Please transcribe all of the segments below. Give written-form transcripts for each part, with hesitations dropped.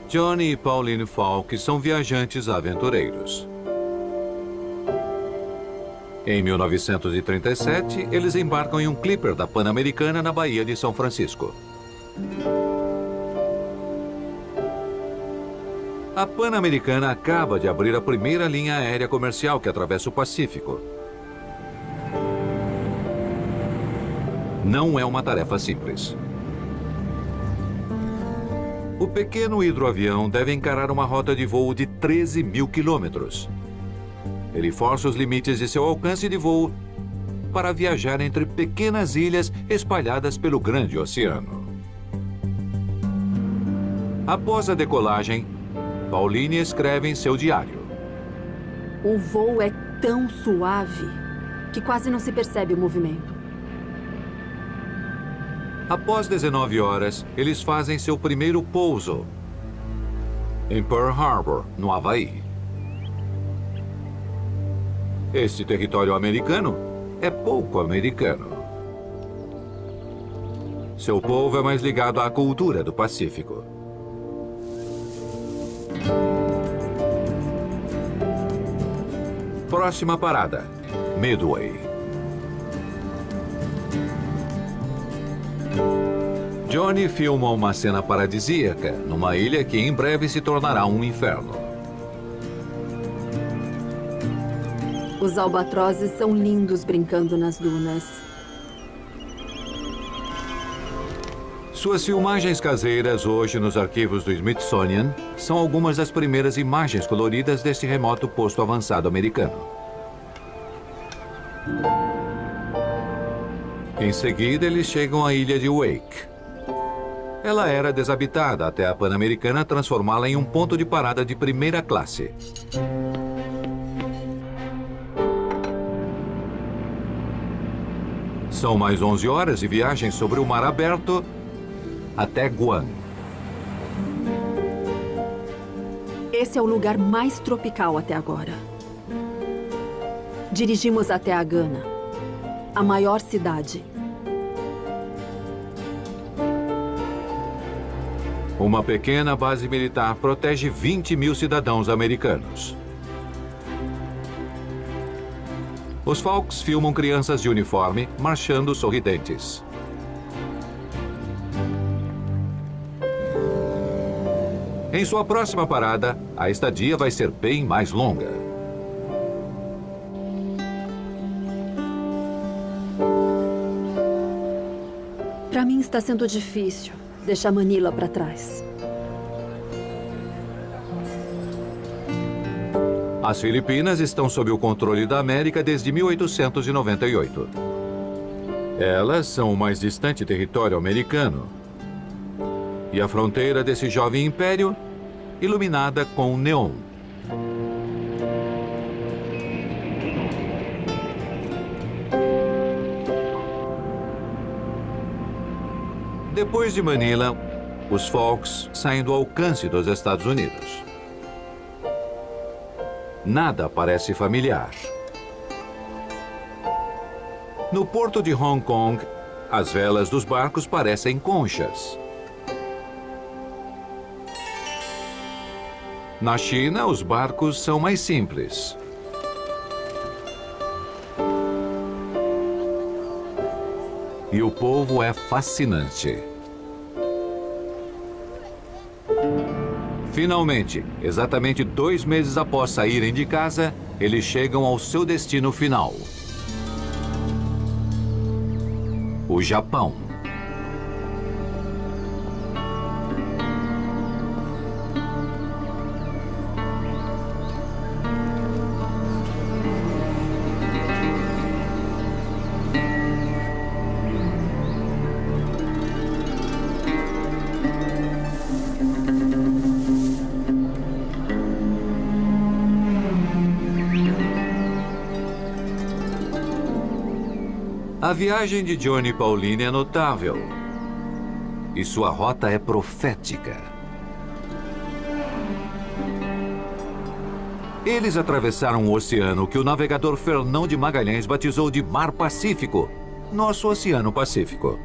Johnny e Pauline Falk são viajantes aventureiros. Em 1937, eles embarcam em um clipper da Pan-Americana na Baía de São Francisco. A Pan-Americana acaba de abrir a primeira linha aérea comercial que atravessa o Pacífico. Não é uma tarefa simples. O pequeno hidroavião deve encarar uma rota de voo de 13 mil quilômetros. Ele força os limites de seu alcance de voo para viajar entre pequenas ilhas espalhadas pelo grande oceano. Após a decolagem, Pauline escreve em seu diário: O voo é tão suave que quase não se percebe o movimento. Após 19 horas, eles fazem seu primeiro pouso em Pearl Harbor, no Havaí. Este território americano é pouco americano. Seu povo é mais ligado à cultura do Pacífico. Próxima parada, Midway. Johnny filma uma cena paradisíaca numa ilha que em breve se tornará um inferno. Os albatrozes são lindos brincando nas dunas. Suas filmagens caseiras hoje nos arquivos do Smithsonian são algumas das primeiras imagens coloridas deste remoto posto avançado americano. Em seguida, eles chegam à ilha de Wake. Ela era desabitada até a Pan-Americana transformá-la em um ponto de parada de primeira classe. São mais 11 horas de viagem sobre o mar aberto até Guam. Esse é o lugar mais tropical até agora. Dirigimos até a Gana, a maior cidade. Uma pequena base militar protege 20 mil cidadãos americanos. Os Falks filmam crianças de uniforme marchando sorridentes. Em sua próxima parada, a estadia vai ser bem mais longa. Para mim está sendo difícil deixar Manila para trás. As Filipinas estão sob o controle da América desde 1898. Elas são o mais distante território americano. E a fronteira desse jovem império, iluminada com neon. Depois de Manila, os Falks saem do alcance dos Estados Unidos. Nada parece familiar. No porto de Hong Kong, as velas dos barcos parecem conchas. Na China, os barcos são mais simples. E o povo é fascinante. Finalmente, exatamente 2 meses após saírem de casa, eles chegam ao seu destino final: o Japão. A viagem de Johnny e Pauline é notável. E sua rota é profética. Eles atravessaram o oceano que o navegador Fernão de Magalhães batizou de Mar Pacífico, nosso Oceano Pacífico.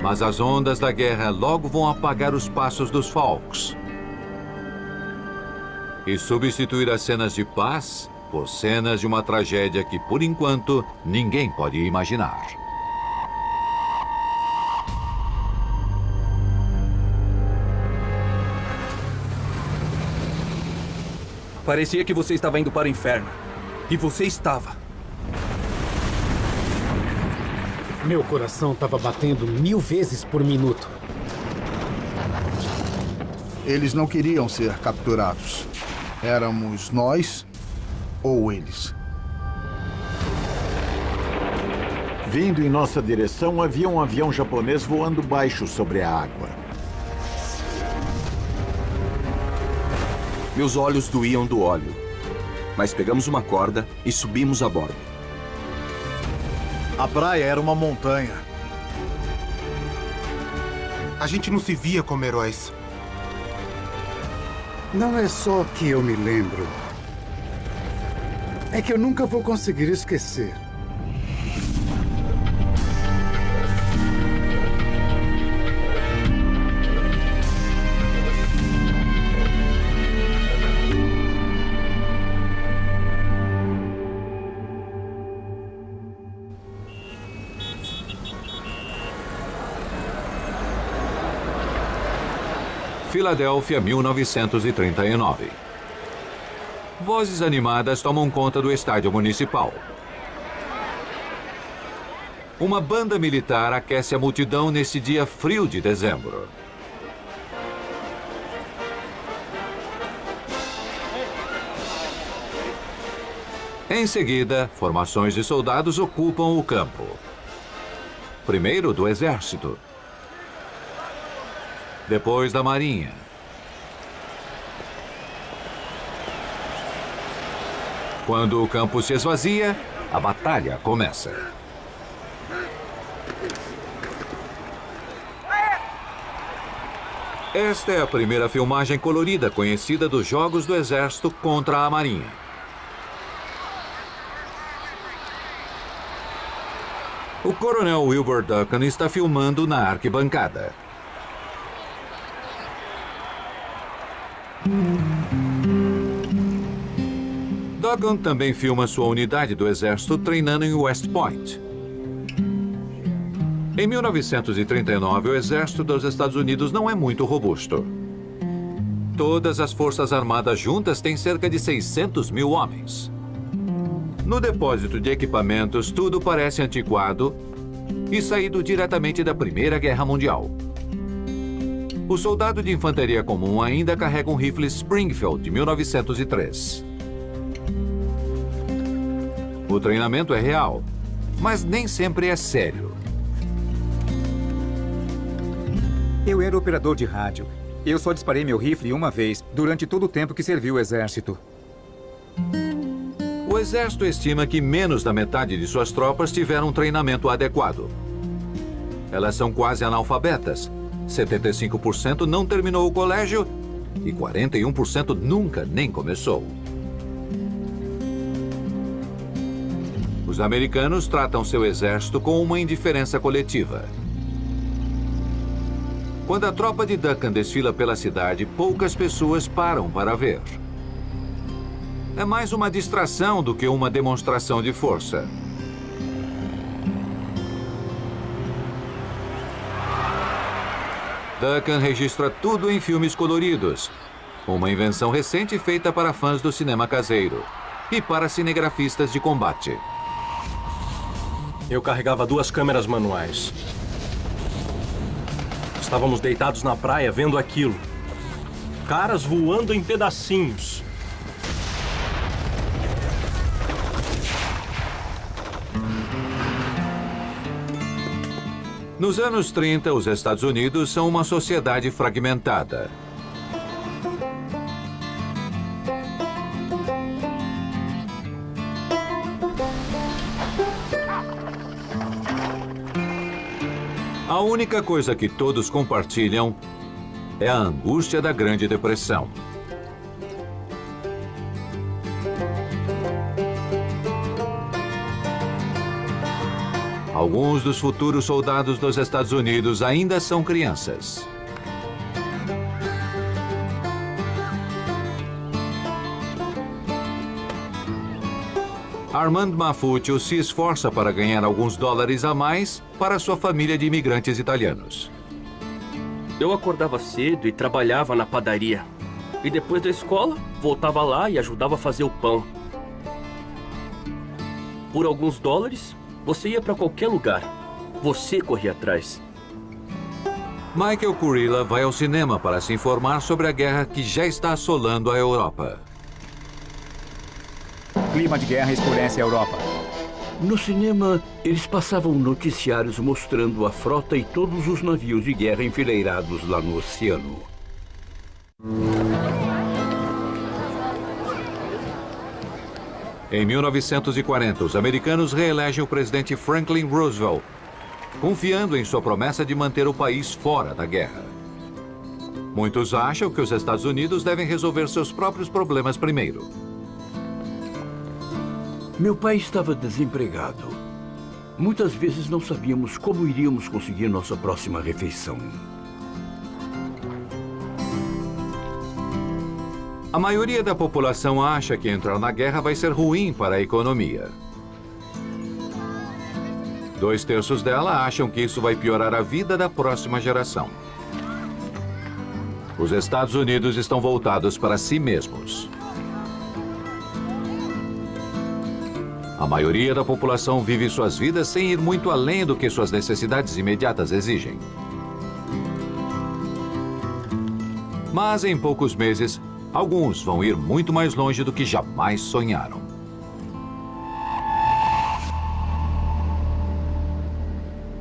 Mas as ondas da guerra logo vão apagar os passos dos Falks e substituir as cenas de paz por cenas de uma tragédia que, por enquanto, ninguém pode imaginar. Parecia que você estava indo para o inferno. E você estava. Meu coração estava batendo 1000 vezes por minuto. Eles não queriam ser capturados. Éramos nós ou eles. Vindo em nossa direção, havia um avião japonês voando baixo sobre a água. Meus olhos doíam do óleo. Mas pegamos uma corda e subimos a bordo. A praia era uma montanha. A gente não se via como heróis. Não é só que eu me lembro. É que eu nunca vou conseguir esquecer. Filadélfia, 1939. Vozes animadas tomam conta do estádio municipal. Uma banda militar aquece a multidão nesse dia frio de dezembro. Em seguida, formações de soldados ocupam o campo. Primeiro do Exército. Depois da Marinha. Quando o campo se esvazia, a batalha começa. Esta é a primeira filmagem colorida conhecida dos Jogos do Exército contra a Marinha. O coronel Wilbur Duncan está filmando na arquibancada. Duggan também filma sua unidade do exército treinando em West Point. Em 1939, o exército dos Estados Unidos não é muito robusto. Todas as forças armadas juntas têm cerca de 600 mil homens. No depósito de equipamentos, tudo parece antiquado e saído diretamente da Primeira Guerra Mundial. O soldado de infantaria comum ainda carrega um rifle Springfield de 1903. O treinamento é real, mas nem sempre é sério. Eu era operador de rádio. Eu só disparei meu rifle uma vez durante todo o tempo que servi o exército. O exército estima que menos da metade de suas tropas tiveram um treinamento adequado. Elas são quase analfabetas. 75% não terminou o colégio e 41% nunca nem começou. Os americanos tratam seu exército com uma indiferença coletiva. Quando a tropa de Duncan desfila pela cidade, poucas pessoas param para ver. É mais uma distração do que uma demonstração de força. Duncan registra tudo em filmes coloridos, uma invenção recente feita para fãs do cinema caseiro e para cinegrafistas de combate. Eu carregava 2 câmeras manuais. Estávamos deitados na praia vendo aquilo. Caras voando em pedacinhos. Nos anos 30, os Estados Unidos são uma sociedade fragmentada. A única coisa que todos compartilham é a angústia da Grande Depressão. Alguns dos futuros soldados dos Estados Unidos ainda são crianças. Armand Mafutio se esforça para ganhar alguns dólares a mais para sua família de imigrantes italianos. Eu acordava cedo e trabalhava na padaria. E depois da escola, voltava lá e ajudava a fazer o pão. Por alguns dólares, você ia para qualquer lugar. Você corria atrás. Michael Kurilla vai ao cinema para se informar sobre a guerra que já está assolando a Europa. O clima de guerra escurece a Europa. No cinema, eles passavam noticiários mostrando a frota e todos os navios de guerra enfileirados lá no oceano. Em 1940, os americanos reelegem o presidente Franklin Roosevelt, confiando em sua promessa de manter o país fora da guerra. Muitos acham que os Estados Unidos devem resolver seus próprios problemas primeiro. Meu pai estava desempregado. Muitas vezes não sabíamos como iríamos conseguir nossa próxima refeição. A maioria da população acha que entrar na guerra vai ser ruim para a economia. 2/3 dela acham que isso vai piorar a vida da próxima geração. Os Estados Unidos estão voltados para si mesmos. A maioria da população vive suas vidas sem ir muito além do que suas necessidades imediatas exigem. Mas em poucos meses, alguns vão ir muito mais longe do que jamais sonharam.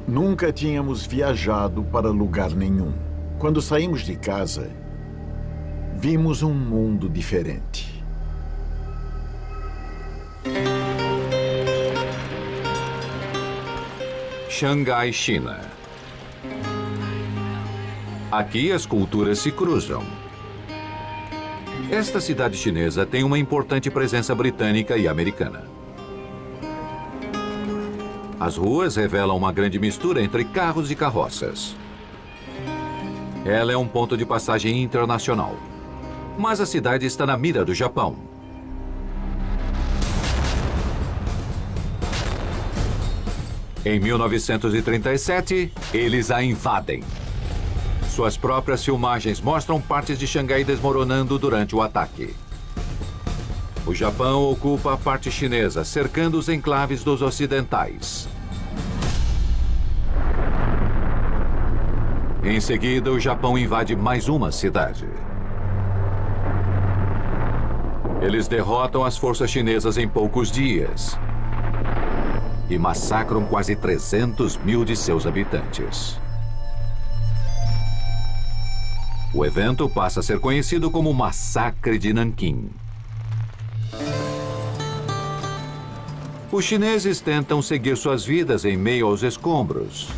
Nunca tínhamos viajado para lugar nenhum. Quando saímos de casa, vimos um mundo diferente. Xangai, China. Aqui as culturas se cruzam. Esta cidade chinesa tem uma importante presença britânica e americana. As ruas revelam uma grande mistura entre carros e carroças. Ela é um ponto de passagem internacional. Mas a cidade está na mira do Japão. Em 1937, eles a invadem. Suas próprias filmagens mostram partes de Xangai desmoronando durante o ataque. O Japão ocupa a parte chinesa, cercando os enclaves dos ocidentais. Em seguida, o Japão invade mais uma cidade. Eles derrotam as forças chinesas em poucos dias e massacram quase 300 mil de seus habitantes. O evento passa a ser conhecido como Massacre de Nanquim. Os chineses tentam seguir suas vidas em meio aos escombros.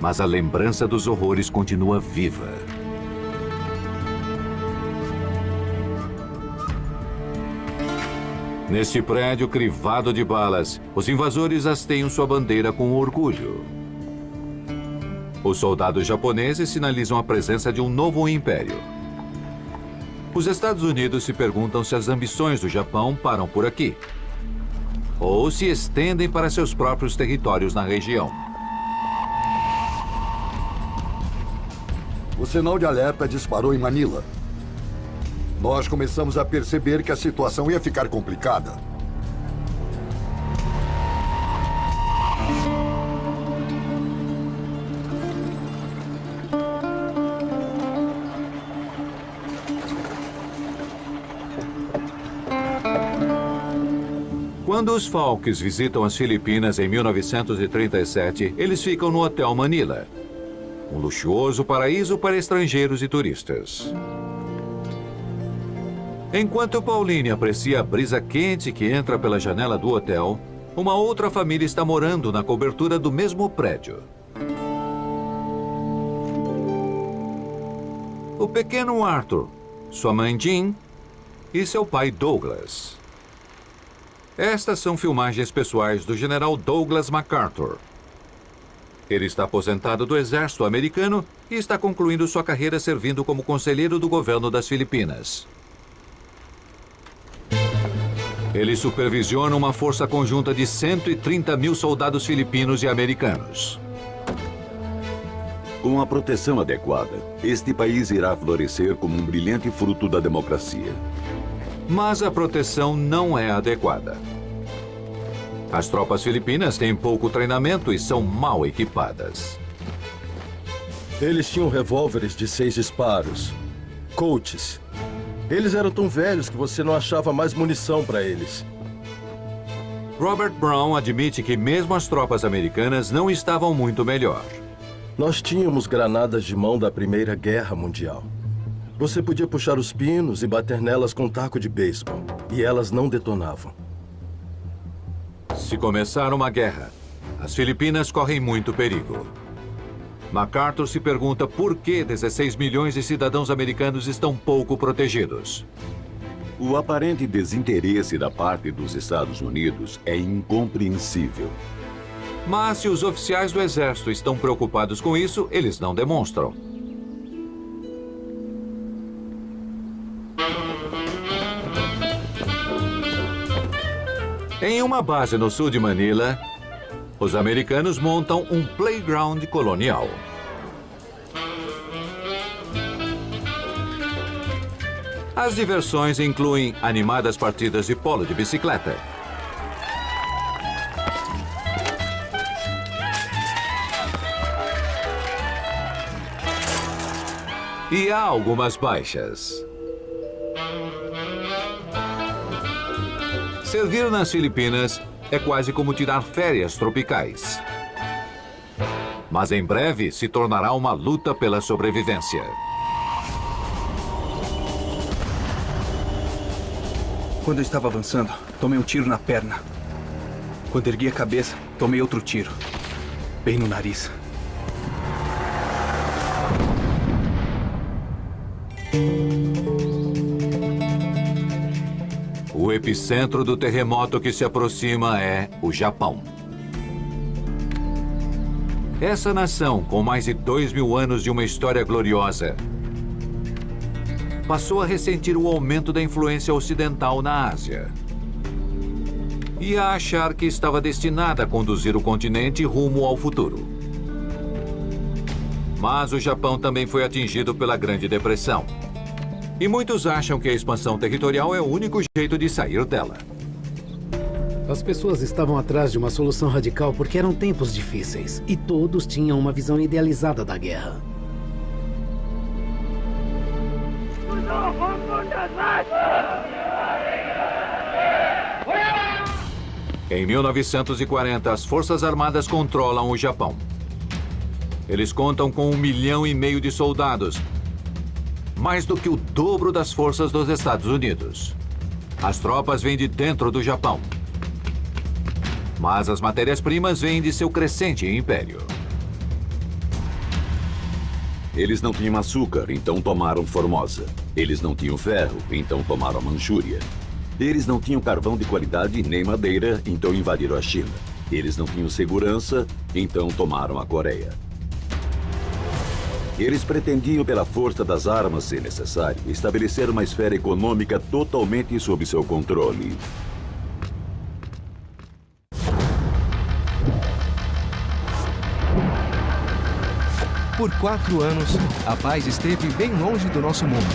Mas a lembrança dos horrores continua viva. Neste prédio crivado de balas, os invasores hasteiam sua bandeira com orgulho. Os soldados japoneses sinalizam a presença de um novo império. Os Estados Unidos se perguntam se as ambições do Japão param por aqui, ou se estendem para seus próprios territórios na região. O sinal de alerta disparou em Manila. Nós começamos a perceber que a situação ia ficar complicada. Quando os Falks visitam as Filipinas em 1937, eles ficam no Hotel Manila, um luxuoso paraíso para estrangeiros e turistas. Enquanto Pauline aprecia a brisa quente que entra pela janela do hotel, uma outra família está morando na cobertura do mesmo prédio. O pequeno Arthur, sua mãe Jean e seu pai Douglas. Estas são filmagens pessoais do general Douglas MacArthur. Ele está aposentado do exército americano e está concluindo sua carreira servindo como conselheiro do governo das Filipinas. Ele supervisiona uma força conjunta de 130 mil soldados filipinos e americanos. Com a proteção adequada, este país irá florescer como um brilhante fruto da democracia. Mas a proteção não é adequada. As tropas filipinas têm pouco treinamento e são mal equipadas. Eles tinham revólveres de 6 disparos, Colts. Eles eram tão velhos que você não achava mais munição para eles. Robert Brown admite que mesmo as tropas americanas não estavam muito melhor. Nós tínhamos granadas de mão da Primeira Guerra Mundial. Você podia puxar os pinos e bater nelas com um taco de beisebol, e elas não detonavam. Se começar uma guerra, as Filipinas correm muito perigo. MacArthur se pergunta por que 16 milhões de cidadãos americanos estão pouco protegidos. O aparente desinteresse da parte dos Estados Unidos é incompreensível. Mas se os oficiais do exército estão preocupados com isso, eles não demonstram. Em uma base no sul de Manila, os americanos montam um playground colonial. As diversões incluem animadas partidas de polo de bicicleta, e há algumas baixas. Servir nas Filipinas é quase como tirar férias tropicais. Mas em breve se tornará uma luta pela sobrevivência. Quando eu estava avançando, tomei um tiro na perna. Quando ergui a cabeça, tomei outro tiro. Bem no nariz. O epicentro do terremoto que se aproxima é o Japão. Essa nação, com mais de 2.000 anos de uma história gloriosa, passou a ressentir o aumento da influência ocidental na Ásia e a achar que estava destinada a conduzir o continente rumo ao futuro. Mas o Japão também foi atingido pela Grande Depressão. E muitos acham que a expansão territorial é o único jeito de sair dela. As pessoas estavam atrás de uma solução radical porque eram tempos difíceis e todos tinham uma visão idealizada da guerra. Em 1940, as Forças Armadas controlam o Japão. Eles contam com 1,5 milhão de soldados, mais do que o dobro das forças dos Estados Unidos. As tropas vêm de dentro do Japão. Mas as matérias-primas vêm de seu crescente império. Eles não tinham açúcar, então tomaram Formosa. Eles não tinham ferro, então tomaram a Manchúria. Eles não tinham carvão de qualidade nem madeira, então invadiram a China. Eles não tinham segurança, então tomaram a Coreia. Eles pretendiam, pela força das armas, se necessário, estabelecer uma esfera econômica totalmente sob seu controle. Por 4 anos, a paz esteve bem longe do nosso mundo.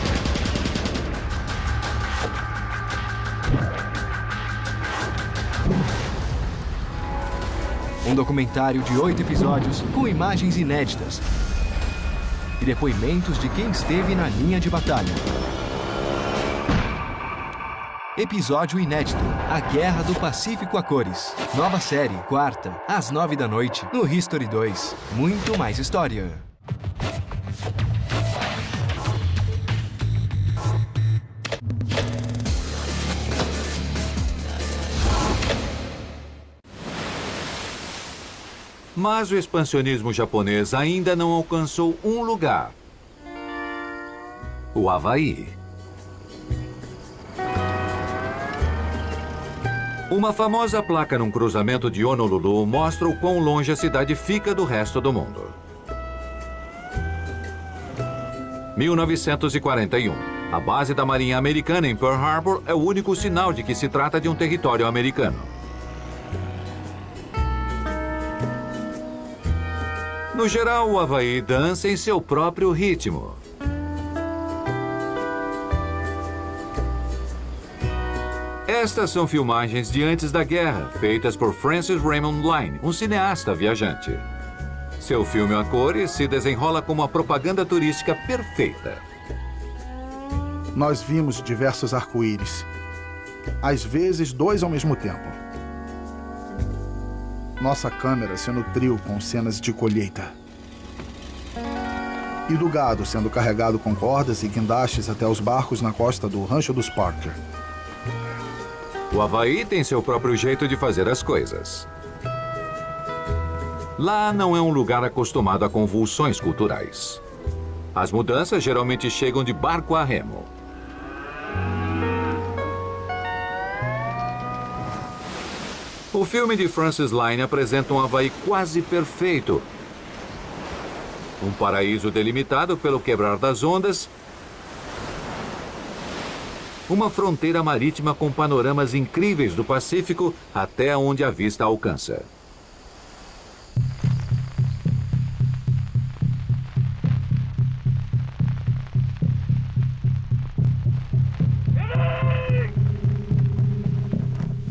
Um documentário de 8 episódios com imagens inéditas e depoimentos de quem esteve na linha de batalha. Episódio inédito: A Guerra do Pacífico a cores. Nova série, quarta, às 9 da noite, no History 2. Muito mais história. Mas o expansionismo japonês ainda não alcançou um lugar: o Havaí. Uma famosa placa num cruzamento de Honolulu mostra o quão longe a cidade fica do resto do mundo. 1941. A base da Marinha Americana em Pearl Harbor é o único sinal de que se trata de um território americano. No geral, o Havaí dança em seu próprio ritmo. Estas são filmagens de antes da guerra, feitas por Francis Raymond Line, um cineasta viajante. Seu filme a cores se desenrola como uma propaganda turística perfeita. Nós vimos diversos arco-íris. Às vezes, 2 ao mesmo tempo. Nossa câmera se nutriu com cenas de colheita. E do gado sendo carregado com cordas e guindastes até os barcos na costa do Rancho dos Parker. O Havaí tem seu próprio jeito de fazer as coisas. Lá não é um lugar acostumado a convulsões culturais. As mudanças geralmente chegam de barco a remo. O filme de Francis Line apresenta um Havaí quase perfeito. Um paraíso delimitado pelo quebrar das ondas. Uma fronteira marítima com panoramas incríveis do Pacífico até onde a vista alcança.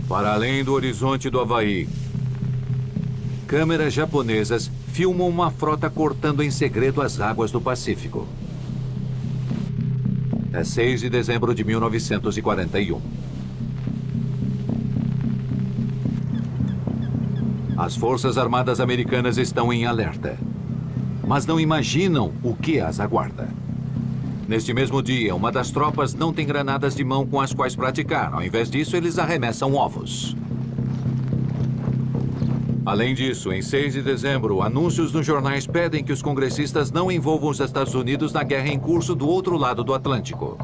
Para além do horizonte do Havaí, câmeras japonesas filmam uma frota cortando em segredo as águas do Pacífico. É 6 de dezembro de 1941. As Forças Armadas Americanas estão em alerta, mas não imaginam o que as aguarda. Neste mesmo dia, uma das tropas não tem granadas de mão com as quais praticar. Ao invés disso, eles arremessam ovos. Além disso, em 6 de dezembro, anúncios nos jornais pedem que os congressistas não envolvam os Estados Unidos na guerra em curso do outro lado do Atlântico.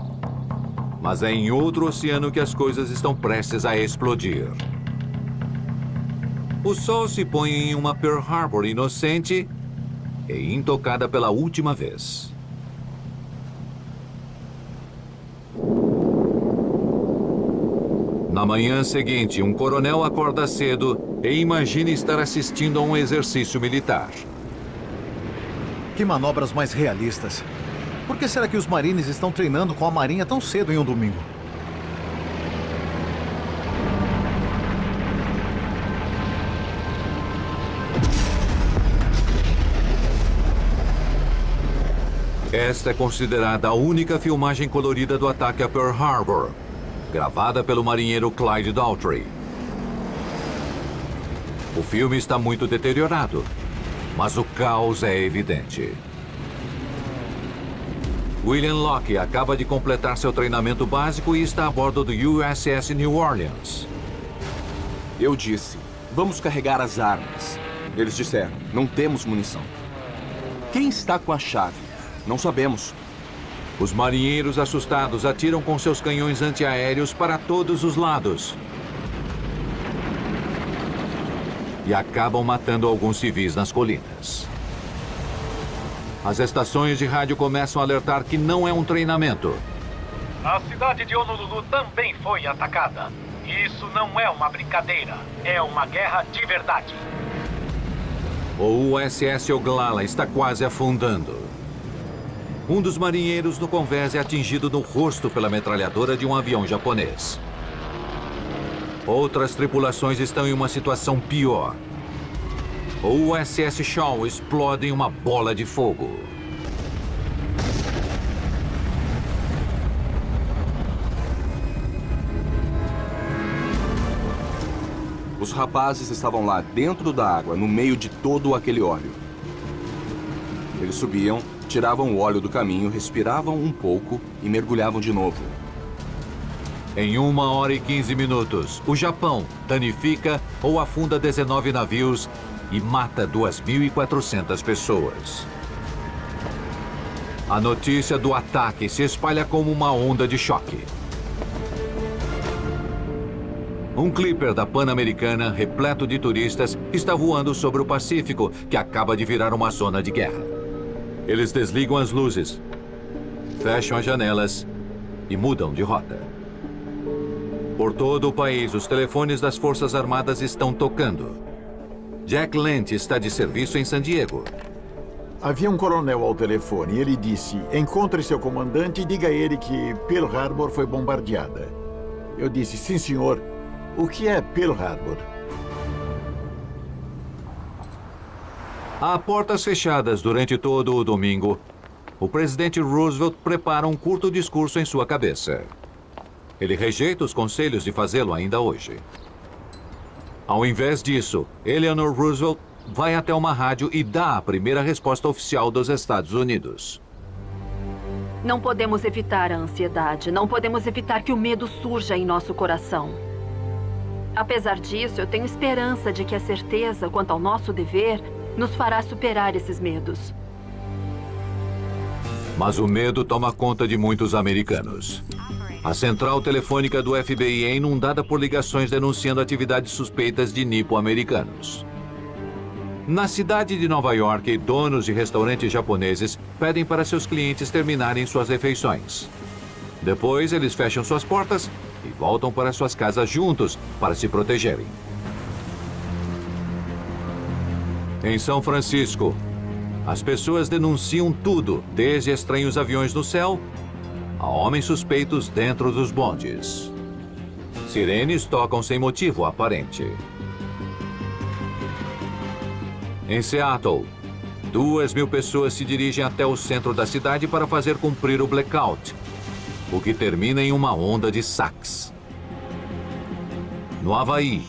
Mas é em outro oceano que as coisas estão prestes a explodir. O sol se põe em uma Pearl Harbor inocente e intocada pela última vez. Na manhã seguinte, um coronel acorda cedo e imagina estar assistindo a um exercício militar. Que manobras mais realistas. Por que será que os marines estão treinando com a marinha tão cedo em um domingo? Esta é considerada a única filmagem colorida do ataque a Pearl Harbor, gravada pelo marinheiro Clyde Daltrey. O filme está muito deteriorado, mas o caos é evidente. William Locke acaba de completar seu treinamento básico e está a bordo do USS New Orleans. Eu disse, vamos carregar as armas. Eles disseram, não temos munição. Quem está com a chave? Não sabemos. Os marinheiros assustados atiram com seus canhões antiaéreos para todos os lados. E acabam matando alguns civis nas colinas. As estações de rádio começam a alertar que não é um treinamento. A cidade de Honolulu também foi atacada. Isso não é uma brincadeira. É uma guerra de verdade. O USS Oglala está quase afundando. Um dos marinheiros no convés é atingido no rosto pela metralhadora de um avião japonês. Outras tripulações estão em uma situação pior. O USS Shaw explode em uma bola de fogo. Os rapazes estavam lá dentro da água, no meio de todo aquele óleo. Eles subiam, tiravam o óleo do caminho, respiravam um pouco e mergulhavam de novo. Em 1 hora e 15 minutos, o Japão danifica ou afunda 19 navios e mata 2.400 pessoas. A notícia do ataque se espalha como uma onda de choque. Um clipper da Pan-Americana, repleto de turistas, está voando sobre o Pacífico, que acaba de virar uma zona de guerra. Eles desligam as luzes, fecham as janelas e mudam de rota. Por todo o país, os telefones das Forças Armadas estão tocando. Jack Lent está de serviço em San Diego. Havia um coronel ao telefone e ele disse: encontre seu comandante e diga a ele que Pearl Harbor foi bombardeada. Eu disse: sim, senhor. O que é Pearl Harbor? A portas fechadas durante todo o domingo, o presidente Roosevelt prepara um curto discurso em sua cabeça. Ele rejeita os conselhos de fazê-lo ainda hoje. Ao invés disso, Eleanor Roosevelt vai até uma rádio e dá a primeira resposta oficial dos Estados Unidos. Não podemos evitar a ansiedade, não podemos evitar que o medo surja em nosso coração. Apesar disso, eu tenho esperança de que a certeza quanto ao nosso dever nos fará superar esses medos. Mas o medo toma conta de muitos americanos. A central telefônica do FBI é inundada por ligações denunciando atividades suspeitas de nipo-americanos. Na cidade de Nova York, donos de restaurantes japoneses pedem para seus clientes terminarem suas refeições. Depois, eles fecham suas portas e voltam para suas casas juntos para se protegerem. Em São Francisco, as pessoas denunciam tudo, desde estranhos aviões no céu a homens suspeitos dentro dos bondes. Sirenes tocam sem motivo aparente. Em Seattle, 2.000 pessoas se dirigem até o centro da cidade para fazer cumprir o blackout, o que termina em uma onda de saques. No Havaí,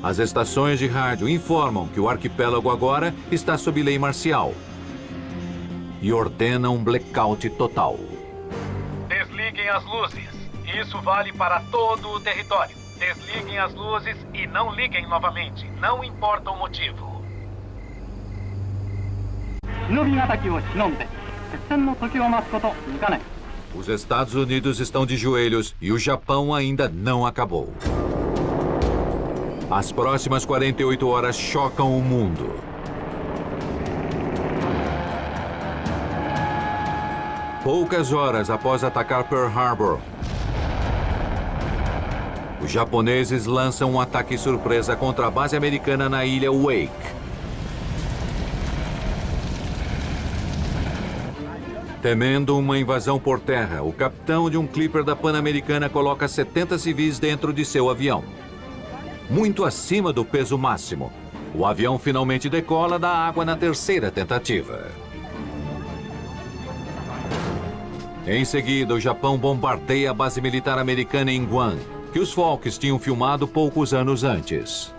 as estações de rádio informam que o arquipélago agora está sob lei marcial e ordenam um blackout total. Desliguem as luzes. Isso vale para todo o território. Desliguem as luzes e não liguem novamente. Não importa o motivo. Os Estados Unidos estão de joelhos e o Japão ainda não acabou. As próximas 48 horas chocam o mundo. Poucas horas após atacar Pearl Harbor, os japoneses lançam um ataque surpresa contra a base americana na ilha Wake. Temendo uma invasão por terra, o capitão de um clipper da Pan-Americana coloca 70 civis dentro de seu avião. Muito acima do peso máximo, o avião finalmente decola da água na terceira tentativa. Em seguida, o Japão bombardeia a base militar americana em Guam, que os Falks tinham filmado poucos anos antes.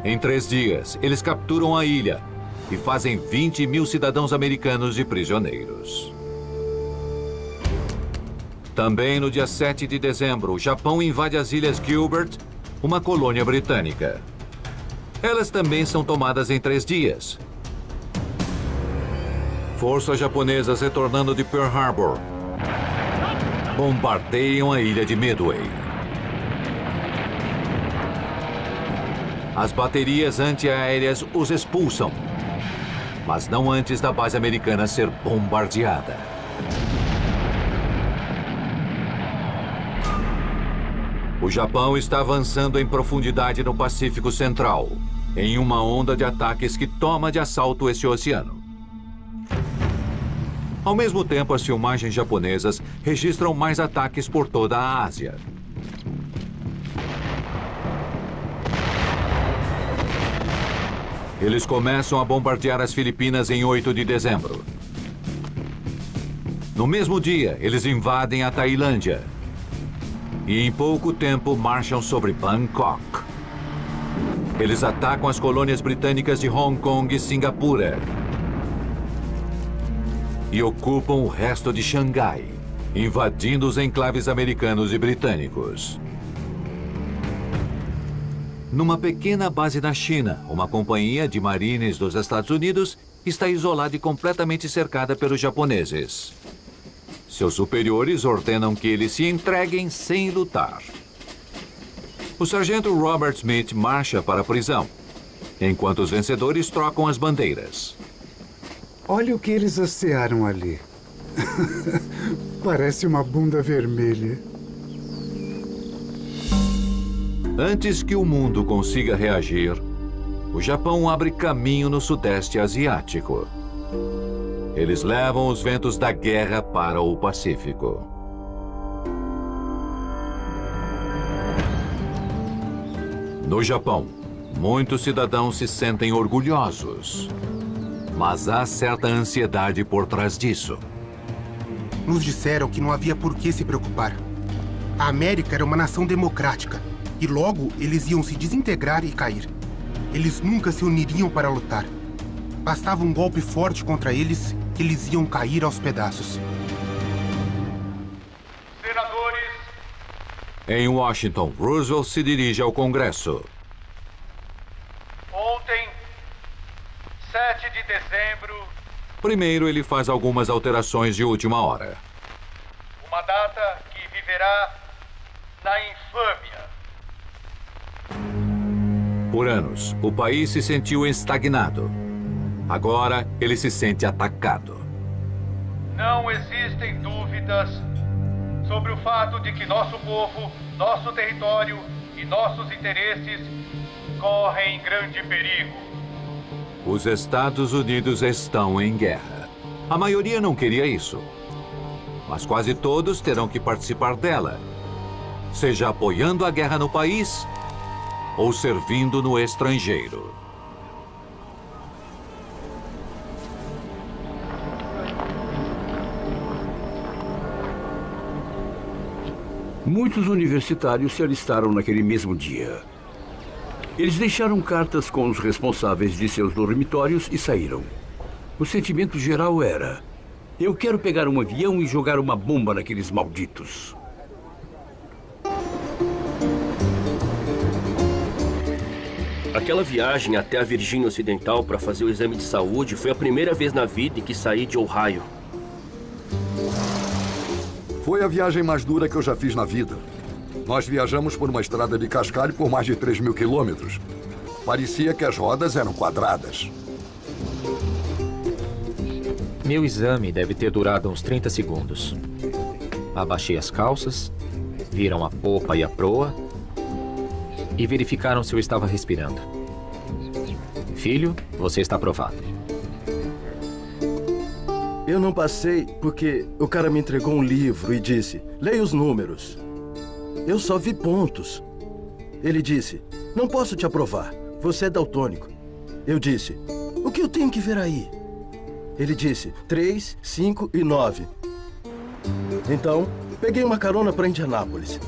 Em 3 dias, eles capturam a ilha e fazem 20.000 cidadãos americanos de prisioneiros. Também no dia 7 de dezembro, o Japão invade as Ilhas Gilbert, uma colônia britânica. Elas também são tomadas em 3 dias. Forças japonesas retornando de Pearl Harbor bombardeiam a ilha de Midway. As baterias antiaéreas os expulsam, mas não antes da base americana ser bombardeada. O Japão está avançando em profundidade no Pacífico Central, em uma onda de ataques que toma de assalto esse oceano. Ao mesmo tempo, as filmagens japonesas registram mais ataques por toda a Ásia. Eles começam a bombardear as Filipinas em 8 de dezembro. No mesmo dia, eles invadem a Tailândia. E em pouco tempo marcham sobre Bangkok. Eles atacam as colônias britânicas de Hong Kong e Singapura. E ocupam o resto de Xangai, invadindo os enclaves americanos e britânicos. Numa pequena base na China, uma companhia de marines dos Estados Unidos está isolada e completamente cercada pelos japoneses. Seus superiores ordenam que eles se entreguem sem lutar. O sargento Robert Smith marcha para a prisão, enquanto os vencedores trocam as bandeiras. Olha o que eles hastearam ali. Parece uma bunda vermelha. Antes que o mundo consiga reagir, o Japão abre caminho no Sudeste Asiático. Eles levam os ventos da guerra para o Pacífico. No Japão, muitos cidadãos se sentem orgulhosos. Mas há certa ansiedade por trás disso. Nos disseram que não havia por que se preocupar. A América era uma nação democrática e logo eles iam se desintegrar e cair. Eles nunca se uniriam para lutar. Bastava um golpe forte contra eles que eles iam cair aos pedaços. Senadores, Em Washington, Roosevelt se dirige ao Congresso. ontem, 7 de dezembro, Primeiro, ele faz algumas alterações de última hora. uma data que viverá na infâmia. Por anos, o país se sentiu estagnado. Agora, ele se sente atacado. Não existem dúvidas sobre o fato de que nosso povo, nosso território e nossos interesses correm grande perigo. Os Estados Unidos estão em guerra. A maioria não queria isso. Mas quase todos terão que participar dela. Seja apoiando a guerra no país ou servindo no estrangeiro. Muitos universitários se alistaram naquele mesmo dia. Eles deixaram cartas com os responsáveis de seus dormitórios e saíram. O sentimento geral era: eu quero pegar um avião e jogar uma bomba naqueles malditos. Aquela viagem até a Virgínia Ocidental para fazer o exame de saúde foi a primeira vez na vida em que saí de Ohio. Foi a viagem mais dura que eu já fiz na vida. Nós viajamos por uma estrada de cascalho por mais de 3.000 quilômetros. Parecia que as rodas eram quadradas. Meu exame deve ter durado uns 30 segundos. Abaixei as calças, viram a popa e a proa e verificaram se eu estava respirando. Filho, você está aprovado. Eu não passei porque o cara me entregou um livro e disse: leia os números. Eu só vi pontos. Ele disse: não posso te aprovar, você é daltônico. Eu disse: o que eu tenho que ver aí? Ele disse: 3, 5 e 9. Então, peguei uma carona para Indianápolis.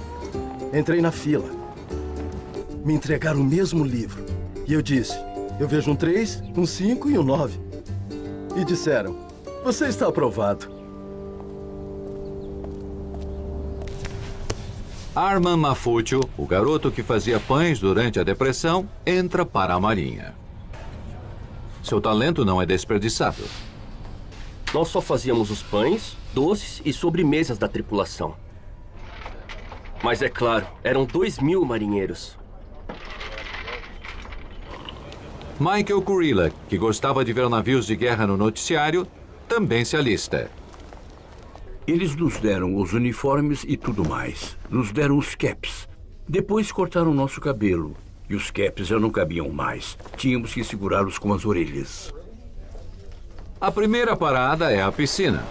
Entrei na fila. Me entregaram o mesmo livro. E eu disse: eu vejo um 3, um 5 e um 9. E disseram: você está aprovado. Arman Mafuccio, o garoto que fazia pães durante a Depressão, entra para a Marinha. Seu talento não é desperdiçado. Nós só fazíamos os pães, doces e sobremesas da tripulação. Mas é claro, eram 2.000 marinheiros. Michael Kurilla, que gostava de ver navios de guerra no noticiário, também se alista. Eles nos deram os uniformes e tudo mais. Nos deram os caps. Depois cortaram nosso cabelo. E os caps já não cabiam mais. Tínhamos que segurá-los com as orelhas. A primeira parada é a piscina.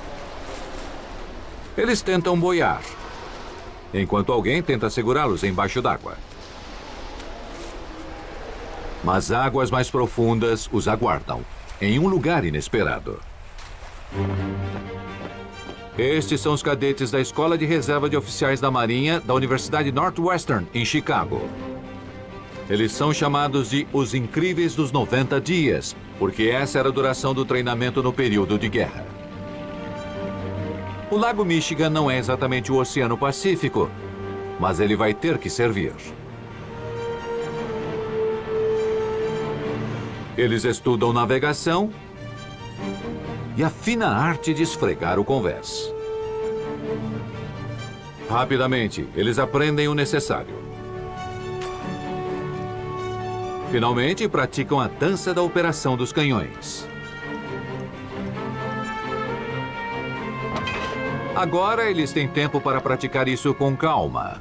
Eles tentam boiar, enquanto alguém tenta segurá-los embaixo d'água. Mas águas mais profundas os aguardam, em um lugar inesperado. Estes são os cadetes da Escola de Reserva de Oficiais da Marinha da Universidade Northwestern, em Chicago. Eles são chamados de os Incríveis dos 90 Dias, porque essa era a duração do treinamento no período de guerra. O Lago Michigan não é exatamente o Oceano Pacífico, mas ele vai ter que servir. Eles estudam navegação e a fina arte de esfregar o convés. Rapidamente, eles aprendem o necessário. Finalmente, praticam a dança da operação dos canhões. Agora eles têm tempo para praticar isso com calma.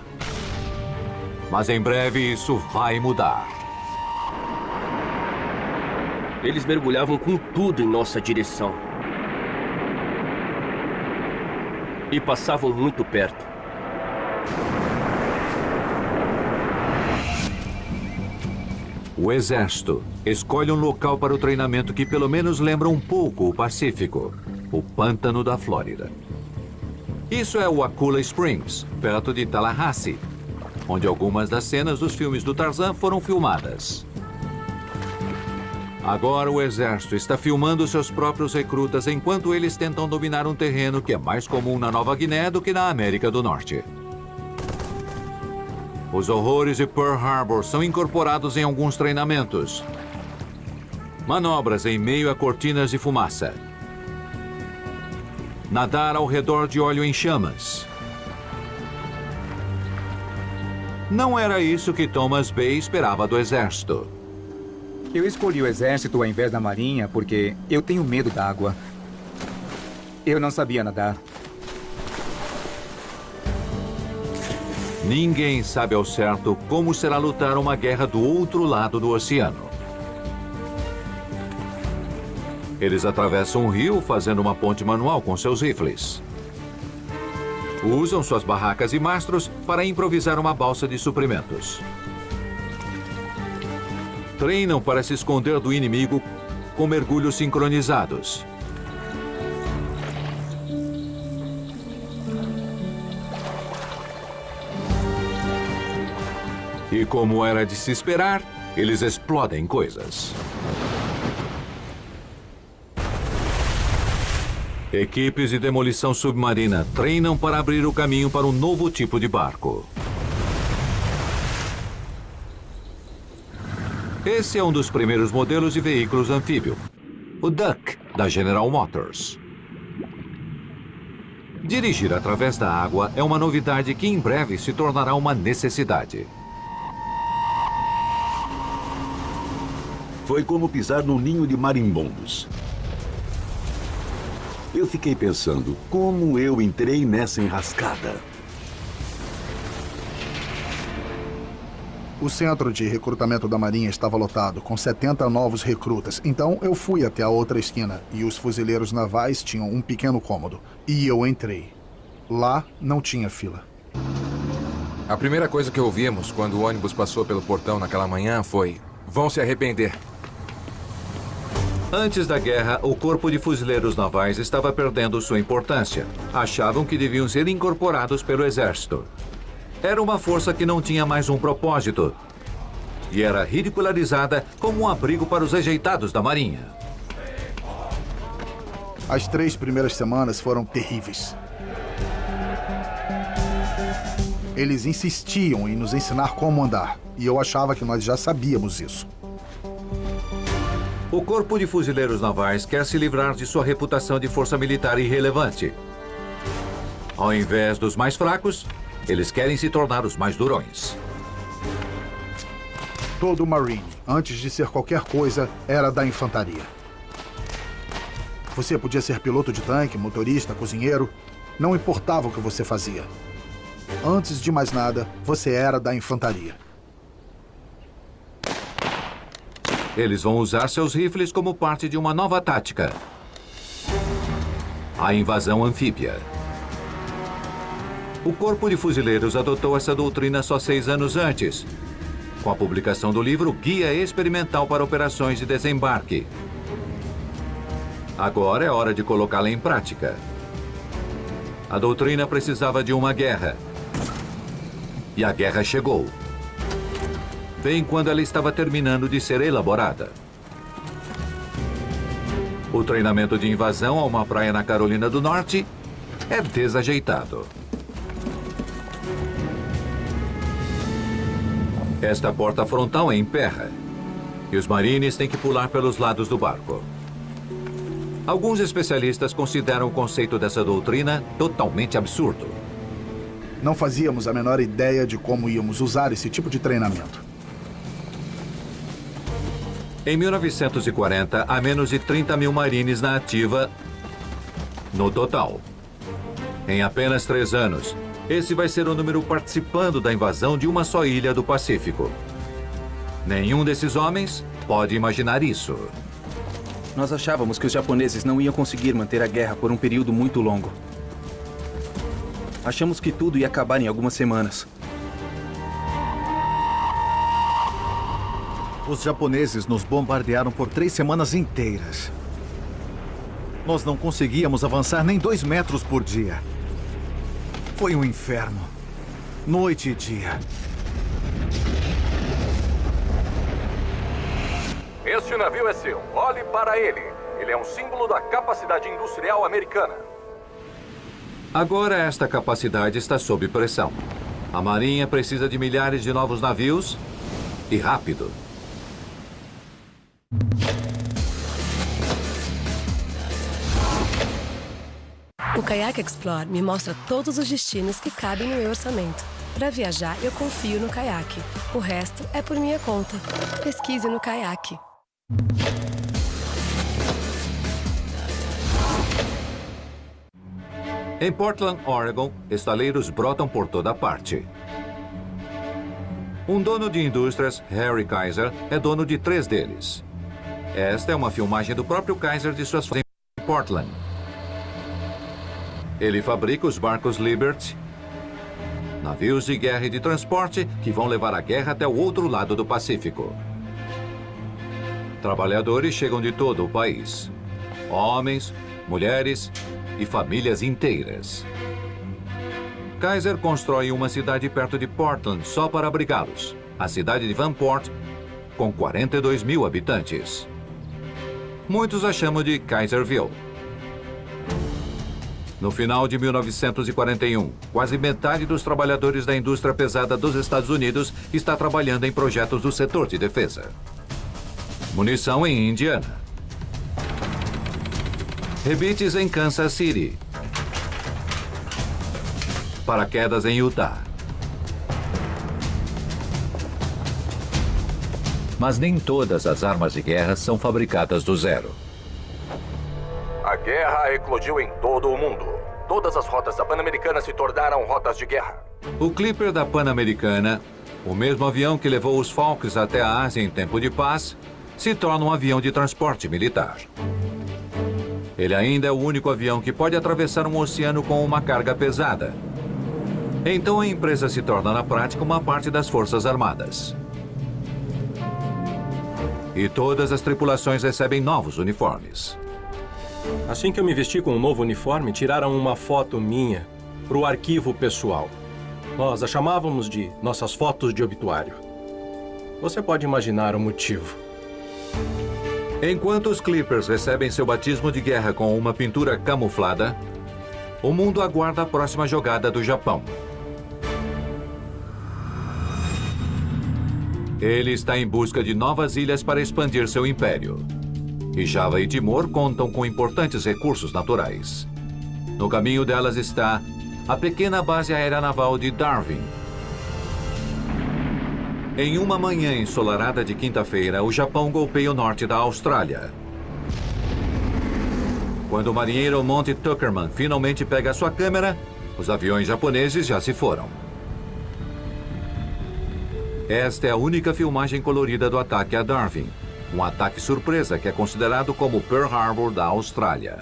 Mas em breve isso vai mudar. Eles mergulhavam com tudo em nossa direção. E passavam muito perto. O exército escolhe um local para o treinamento que pelo menos lembra um pouco o Pacífico, o pântano da Flórida. Isso é o Aquila Springs, perto de Tallahassee, onde algumas das cenas dos filmes do Tarzan foram filmadas. Agora o exército está filmando seus próprios recrutas enquanto eles tentam dominar um terreno que é mais comum na Nova Guiné do que na América do Norte. Os horrores de Pearl Harbor são incorporados em alguns treinamentos. Manobras em meio a cortinas de fumaça. Nadar ao redor de óleo em chamas. Não era isso que Thomas Bay esperava do exército. Eu escolhi o exército ao invés da marinha porque eu tenho medo da água. Eu não sabia nadar. Ninguém sabe ao certo como será lutar uma guerra do outro lado do oceano. Eles atravessam um rio fazendo uma ponte manual com seus rifles. Usam suas barracas e mastros para improvisar uma balsa de suprimentos. Treinam para se esconder do inimigo com mergulhos sincronizados. E como era de se esperar, eles explodem coisas. Equipes de demolição submarina treinam para abrir o caminho para um novo tipo de barco. Esse é um dos primeiros modelos de veículos anfíbio, o Duck, da General Motors. Dirigir através da água é uma novidade que em breve se tornará uma necessidade. Foi como pisar num ninho de marimbondos. Eu fiquei pensando, como eu entrei nessa enrascada? O centro de recrutamento da Marinha estava lotado, com 70 novos recrutas. Então eu fui até a outra esquina e os fuzileiros navais tinham um pequeno cômodo. E eu entrei. Lá não tinha fila. A primeira coisa que ouvimos quando o ônibus passou pelo portão naquela manhã foi: vão se arrepender. Antes da guerra, o Corpo de Fuzileiros Navais estava perdendo sua importância. Achavam que deviam ser incorporados pelo Exército. Era uma força que não tinha mais um propósito. E era ridicularizada como um abrigo para os rejeitados da Marinha. As 3 primeiras semanas foram terríveis. Eles insistiam em nos ensinar como andar. E eu achava que nós já sabíamos isso. O Corpo de Fuzileiros Navais quer se livrar de sua reputação de força militar irrelevante. Ao invés dos mais fracos, eles querem se tornar os mais durões. Todo Marine, antes de ser qualquer coisa, era da infantaria. Você podia ser piloto de tanque, motorista, cozinheiro. Não importava o que você fazia. Antes de mais nada, você era da infantaria. Eles vão usar seus rifles como parte de uma nova tática: a invasão anfíbia. O Corpo de Fuzileiros adotou essa doutrina só 6 anos antes, com a publicação do livro Guia Experimental para Operações de Desembarque. Agora é hora de colocá-la em prática. A doutrina precisava de uma guerra. E a guerra chegou. Bem quando ela estava terminando de ser elaborada. O treinamento de invasão a uma praia na Carolina do Norte é desajeitado. Esta porta frontal é em terra, e os marines têm que pular pelos lados do barco. Alguns especialistas consideram o conceito dessa doutrina totalmente absurdo. Não fazíamos a menor ideia de como íamos usar esse tipo de treinamento. Em 1940, há menos de 30 mil marines na ativa no total. Em apenas 3 anos, esse vai ser o número participando da invasão de uma só ilha do Pacífico. Nenhum desses homens pode imaginar isso. Nós achávamos que os japoneses não iam conseguir manter a guerra por um período muito longo. Achamos que tudo ia acabar em algumas semanas. Os japoneses nos bombardearam por 3 semanas inteiras. Nós não conseguíamos avançar nem 2 metros por dia. Foi um inferno. Noite e dia. Este navio é seu. Olhe para ele. Ele é um símbolo da capacidade industrial americana. Agora esta capacidade está sob pressão. A Marinha precisa de milhares de novos navios e rápido. O Kayak Explore me mostra todos os destinos que cabem no meu orçamento. Para viajar, eu confio no Kayak. O resto é por minha conta. Pesquise no Kayak. Em Portland, Oregon, estaleiros brotam por toda parte. Um dono de indústrias, Harry Kaiser, é dono de 3 deles. Esta é uma filmagem do próprio Kaiser de suas fazendas em Portland. Ele fabrica os barcos Liberty, navios de guerra e de transporte que vão levar a guerra até o outro lado do Pacífico. Trabalhadores chegam de todo o país. Homens, mulheres e famílias inteiras. Kaiser constrói uma cidade perto de Portland só para abrigá-los. A cidade de Vanport, com 42 mil habitantes. Muitos a chamam de Kaiserville. No final de 1941, quase metade dos trabalhadores da indústria pesada dos Estados Unidos está trabalhando em projetos do setor de defesa. Munição em Indiana. Rebites em Kansas City. Paraquedas em Utah. Mas nem todas as armas de guerra são fabricadas do zero. A guerra eclodiu em todo o mundo. Todas as rotas da Pan-Americana se tornaram rotas de guerra. O Clipper da Pan-Americana, o mesmo avião que levou os Falcons até a Ásia em tempo de paz, se torna um avião de transporte militar. Ele ainda é o único avião que pode atravessar um oceano com uma carga pesada. Então a empresa se torna na prática uma parte das Forças Armadas. E todas as tripulações recebem novos uniformes. Assim que eu me vesti com um novo uniforme, tiraram uma foto minha para o arquivo pessoal. Nós a chamávamos de nossas fotos de obituário. Você pode imaginar o motivo. Enquanto os Clippers recebem seu batismo de guerra com uma pintura camuflada, o mundo aguarda a próxima jogada do Japão. Ele está em busca de novas ilhas para expandir seu império. E Java e Timor contam com importantes recursos naturais. No caminho delas está a pequena base aérea naval de Darwin. Em uma manhã ensolarada de quinta-feira, o Japão golpeia o norte da Austrália. Quando o marinheiro Monty Tuckerman finalmente pega sua câmera, os aviões japoneses já se foram. Esta é a única filmagem colorida do ataque a Darwin. Um ataque surpresa que é considerado como Pearl Harbor da Austrália.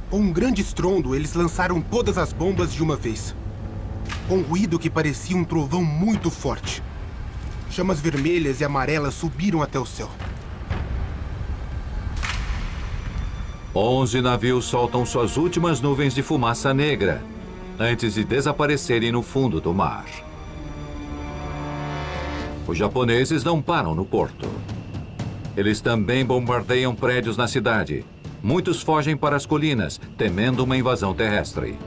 Com um grande estrondo, eles lançaram todas as bombas de uma vez. Com um ruído que parecia um trovão muito forte. Chamas vermelhas e amarelas subiram até o céu. 11 navios soltam suas últimas nuvens de fumaça negra, antes de desaparecerem no fundo do mar. Os japoneses não param no porto. Eles também bombardeiam prédios na cidade. Muitos fogem para as colinas, temendo uma invasão terrestre.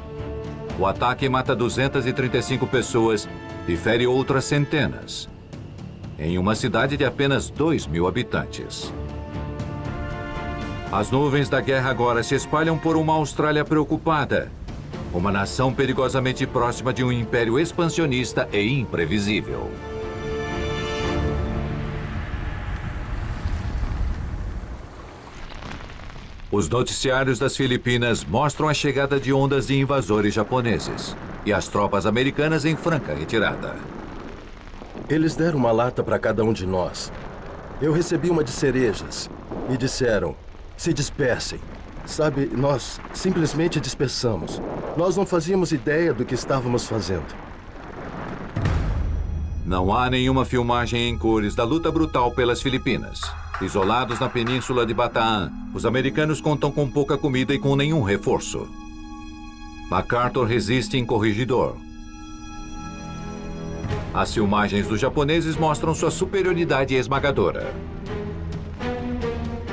O ataque mata 235 pessoas e fere outras centenas, em uma cidade de apenas 2 mil habitantes. As nuvens da guerra agora se espalham por uma Austrália preocupada, uma nação perigosamente próxima de um império expansionista e imprevisível. Os noticiários das Filipinas mostram a chegada de ondas de invasores japoneses e as tropas americanas em franca retirada. Eles deram uma lata para cada um de nós. Eu recebi uma de cerejas e disseram, se dispersem. Sabe, nós simplesmente dispersamos. Nós não fazíamos ideia do que estávamos fazendo. Não há nenhuma filmagem em cores da luta brutal pelas Filipinas. Isolados na península de Bataan, os americanos contam com pouca comida e com nenhum reforço. MacArthur resiste em Corregidor. As filmagens dos japoneses mostram sua superioridade esmagadora.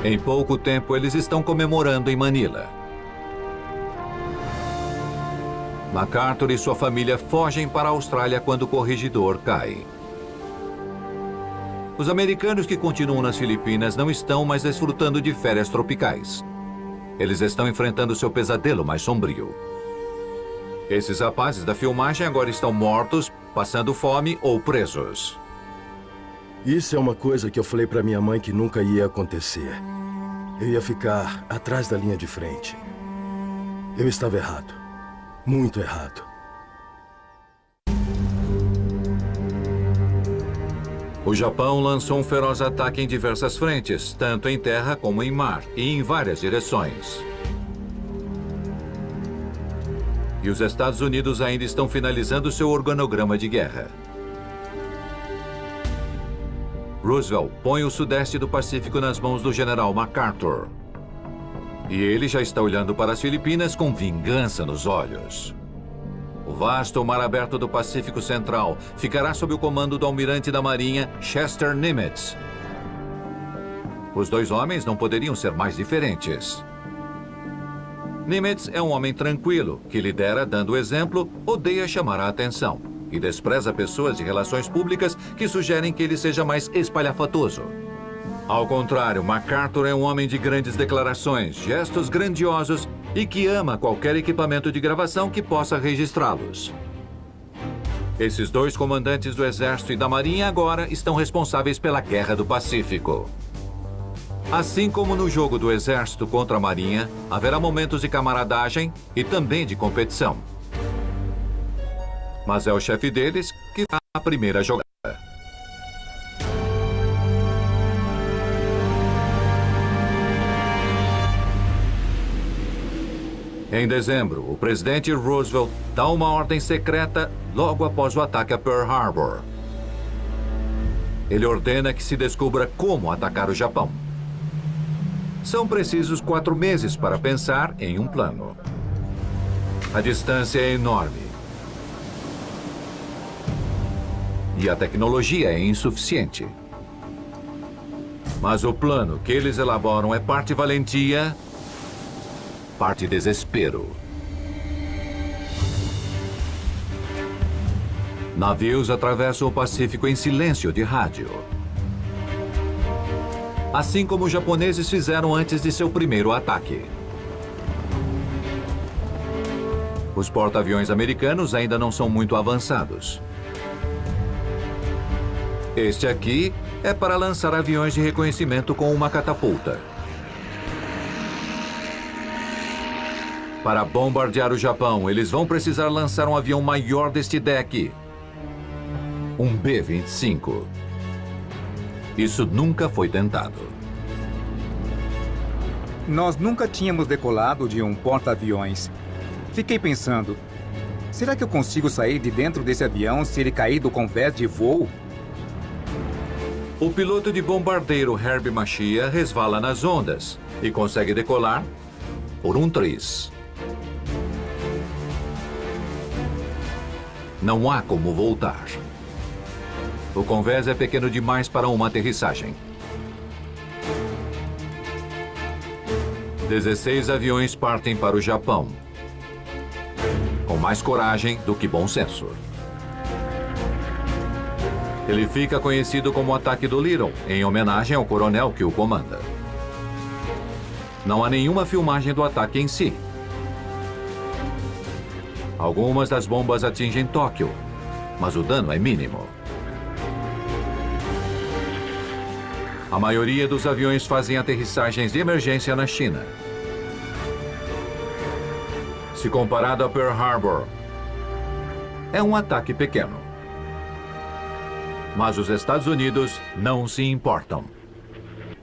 Em pouco tempo, eles estão comemorando em Manila. MacArthur e sua família fogem para a Austrália quando o Corregidor cai. Os americanos que continuam nas Filipinas não estão mais desfrutando de férias tropicais. Eles estão enfrentando seu pesadelo mais sombrio. Esses rapazes da filmagem agora estão mortos, passando fome ou presos. Isso é uma coisa que eu falei para minha mãe que nunca ia acontecer. Eu ia ficar atrás da linha de frente. Eu estava errado. Muito errado. O Japão lançou um feroz ataque em diversas frentes, tanto em terra como em mar, e em várias direções. E os Estados Unidos ainda estão finalizando seu organograma de guerra. Roosevelt põe o sudeste do Pacífico nas mãos do general MacArthur. E ele já está olhando para as Filipinas com vingança nos olhos. O vasto mar aberto do Pacífico Central ficará sob o comando do almirante da Marinha, Chester Nimitz. Os dois homens não poderiam ser mais diferentes. Nimitz é um homem tranquilo, que lidera dando exemplo, odeia chamar a atenção e despreza pessoas de relações públicas que sugerem que ele seja mais espalhafatoso. Ao contrário, MacArthur é um homem de grandes declarações, gestos grandiosos e que ama qualquer equipamento de gravação que possa registrá-los. Esses dois comandantes do Exército e da Marinha agora estão responsáveis pela Guerra do Pacífico. Assim como no jogo do Exército contra a Marinha, haverá momentos de camaradagem e também de competição. Mas é o chefe deles que dá a primeira jogada. Em dezembro, o presidente Roosevelt dá uma ordem secreta logo após o ataque a Pearl Harbor. Ele ordena que se descubra como atacar o Japão. São precisos 4 meses para pensar em um plano. A distância é enorme. E a tecnologia é insuficiente. Mas o plano que eles elaboram é parte valentia, parte desespero. Navios atravessam o Pacífico em silêncio de rádio. Assim como os japoneses fizeram antes de seu primeiro ataque. Os porta-aviões americanos ainda não são muito avançados. Este aqui é para lançar aviões de reconhecimento com uma catapulta. Para bombardear o Japão, eles vão precisar lançar um avião maior deste deck. Um B-25. Isso nunca foi tentado. Nós nunca tínhamos decolado de um porta-aviões. Fiquei pensando, será que eu consigo sair de dentro desse avião se ele cair do convés de voo? O piloto de bombardeiro Herbie Machia resvala nas ondas e consegue decolar por um triz. Não há como voltar. O convés é pequeno demais para uma aterrissagem. 16 aviões partem para o Japão. Com mais coragem do que bom senso. Ele fica conhecido como o Ataque do Little, em homenagem ao coronel que o comanda. Não há nenhuma filmagem do ataque em si. Algumas das bombas atingem Tóquio, mas o dano é mínimo. A maioria dos aviões fazem aterrissagens de emergência na China. Se comparado a Pearl Harbor, é um ataque pequeno. Mas os Estados Unidos não se importam.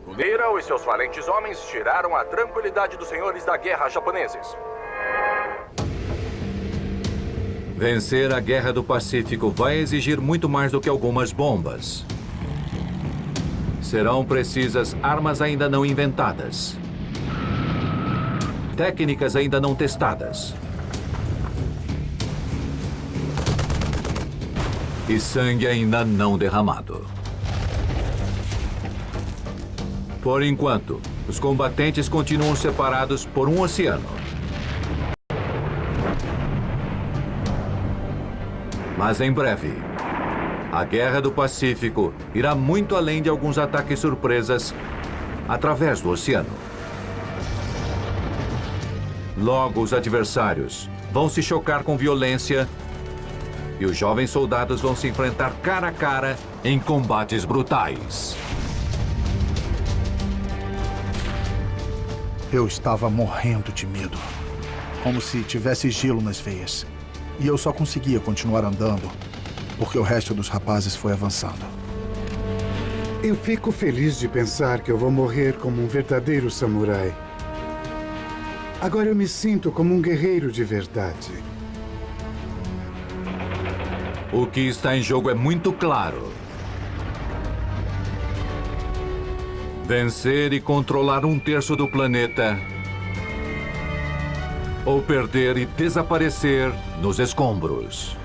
Little e seus valentes homens tiraram a tranquilidade dos senhores da guerra japoneses. Vencer a Guerra do Pacífico vai exigir muito mais do que algumas bombas. Serão precisas armas ainda não inventadas, técnicas ainda não testadas e sangue ainda não derramado. Por enquanto, os combatentes continuam separados por um oceano. Mas em breve, a Guerra do Pacífico irá muito além de alguns ataques surpresas através do oceano. Logo, os adversários vão se chocar com violência e os jovens soldados vão se enfrentar cara a cara em combates brutais. Eu estava morrendo de medo, como se tivesse gelo nas veias. E eu só conseguia continuar andando porque o resto dos rapazes foi avançando. Eu fico feliz de pensar que eu vou morrer como um verdadeiro samurai. Agora eu me sinto como um guerreiro de verdade. O que está em jogo é muito claro. Vencer e controlar 1/3 do planeta, ou perder e desaparecer nos escombros.